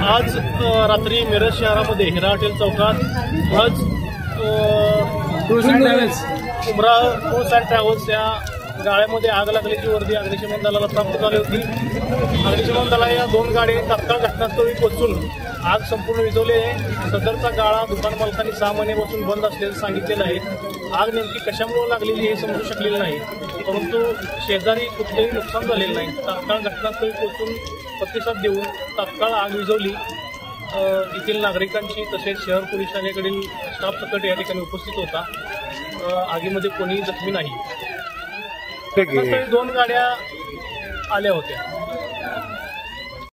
आज रात्री मिरज शहरामध्ये हिरा हॉटेल चौकात हज उमरा टूर्स अँड ट्रॅव्हल्स या गाड्यामध्ये आग लागल्याची वर्दी अग्निशमन दलाला प्राप्त झाली होती। अग्निशमन दला या 2 गाड्या तात्काळ घटनास्थळी पोहोचून आग संपूर्ण विझवली आहे। सदरचा गाळा दुकान मालकांनी 6 महिन्यापासून बंद असल्याचं सांगितलेलं आहे। आग नेमकी कशामुळे लागलेली हे समजू शकलेलं नाही, परंतु शेजारी कुठलेही नुकसान झालेलं नाही। तात्काळ घटनास्थळी पोहोचून प्रतिसाद देऊन तात्काळ आग विझवली। येथील नागरिकांची तसेच शहर पोलीस ठाण्याकडील स्टाफ सकट या ठिकाणी उपस्थित होता। आगीमध्ये कोणीही जखमी नाही। 2 गाड्या आल्या होत्या।